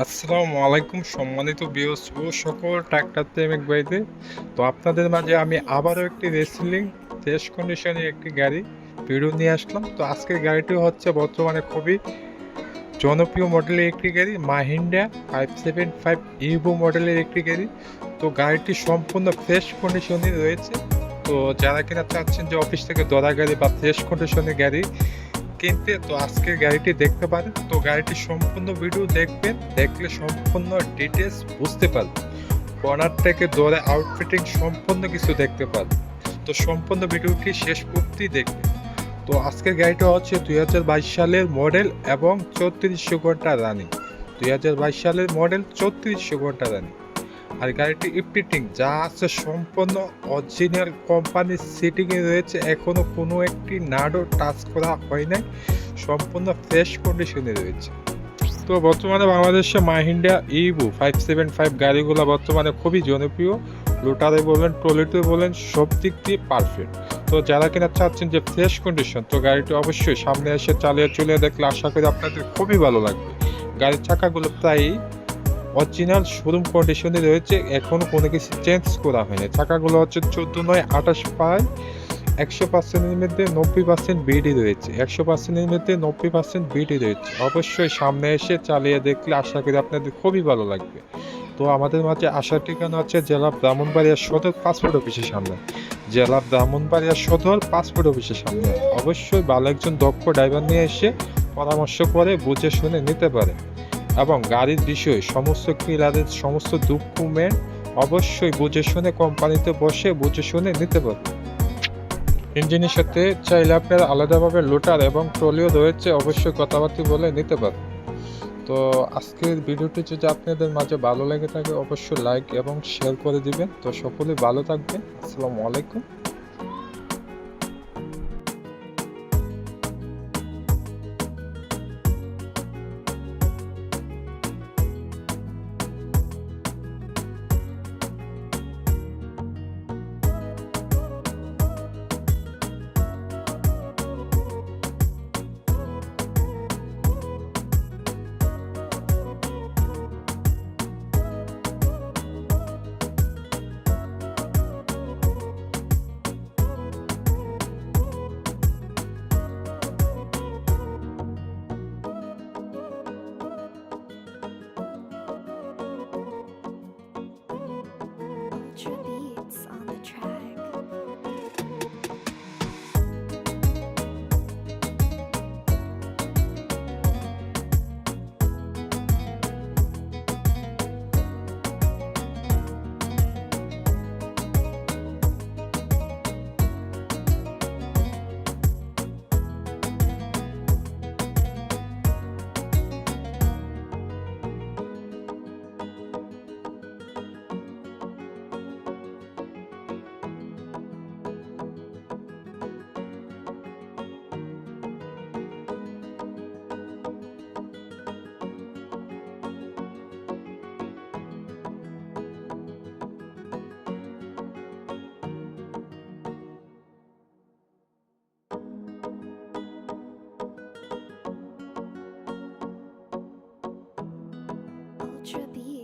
আসসালামু আলাইকুম সম্মানিত ভিউয়ার্স ও সকল ট্রাক্টর প্রেমিক ভাইদের। তো আপনাদের মাঝে আমি আবারও একটি রেসলিং ফ্রেশ কন্ডিশনের একটি গাড়ি ভিডিও নিয়ে আসলাম। তো আজকের গাড়িটি হচ্ছে বর্তমানে খুবই জনপ্রিয় মডেলের একটি গাড়ি, মাহিন্দ্রা 575 ইভো মডেলের একটি গাড়ি। তো গাড়িটি সম্পূর্ণ ফ্রেশ কন্ডিশনে রয়েছে। তো যারা কিনা চাচ্ছেন যে অফিস থেকে ধরা গাড়ি বা ফ্রেশ কন্ডিশনের গাড়ি কিনতে, তো আজকের গাড়িটি দেখতে পারেন। তো গাড়িটি সম্পূর্ণ ভিডিও দেখবেন, দেখলে সম্পূর্ণ ডিটেলস বুঝতে পারবেন। কর্নার থেকে দৌড়ে আউটফিটিং সম্পূর্ণ কিছু দেখতে পারবেন। তো সম্পূর্ণ ভিডিওটি শেষ অবধি দেখবেন। তো আজকের গাড়িটা হচ্ছে 2022 সালের মডেল এবং 3400 ঘন্টা রানিং। 2022 সালের মডেল, 3400 ঘন্টা রানিং। আর গাড়িটি ইফটিটিং যা আছে সম্পূর্ণ অরিজিনাল কোম্পানির সিটিংয়ে রয়েছে, এখনো কোনো একটি নাটও টাচ করা হয় নাই, সম্পূর্ণ ফ্রেশ কন্ডিশনে রয়েছে। তো বর্তমানে বাংলাদেশে মাহিন্দ্রা ইভো 575 গাড়িগুলো বর্তমানে খুবই জনপ্রিয়। লোটারে বলেন, ট্রলিতে বলেন, সব দিক দিয়ে পারফেক্ট। তো যারা কিনা চাচ্ছেন যে ফ্রেশ কন্ডিশন, তো গাড়িটি অবশ্যই সামনে এসে চালিয়ে চলে দেখলে আশা করি আপনাদের খুবই ভালো লাগবে। গাড়ির চাকাগুলো প্রায় অরিজিনাল শোরুম কন্ডিশনে রয়েছে, এখনো কোনো কিছু চেঞ্জ করা হয়নি। চাকাগুলো হচ্ছে 14/9 পায়। 100%-এর মধ্যে 90% বিডি রয়েছে, 100%-এর মধ্যে 90% বিডি রয়েছে। অবশ্যই সামনে এসে চালিয়ে দেখলে আশা করি আপনাদের খুবই ভালো লাগবে। তো আমাদের মাঝে আসার ঠিকানা হচ্ছে জেলা ব্রাহ্মণবাড়িয়া সদর পাসপোর্ট অফিসের সামনে। জেলা ব্রাহ্মণবাড়িয়া সদর পাসপোর্ট অফিসের সামনে। অবশ্যই ভালো একজন দক্ষ ড্রাইভার নিয়ে এসে পরামর্শ করে বুঝে শুনে নিতে পারে। এবং গাড়ির বিষয়ে সমস্ত ক্লিয়ারেন্স, সমস্ত ডকুমেন্ট অবশ্যই বুঝে শুনে কোম্পানিতে বসে বুঝে শুনে নিতে পারবে। ইঞ্জিনের সাথে চাইলে আপনার আলাদাভাবে লোটার এবং ট্রলিও রয়েছে, অবশ্যই কথাবার্তা বলে নিতে পারবে। তো আজকের ভিডিওটি যদি আপনাদের মাঝে ভালো লেগে থাকে অবশ্যই লাইক এবং শেয়ার করে দিবেন। তো সকলেই ভালো থাকবেন। আসসালামু আলাইকুম। Ultra beats on the track. Ultra beats.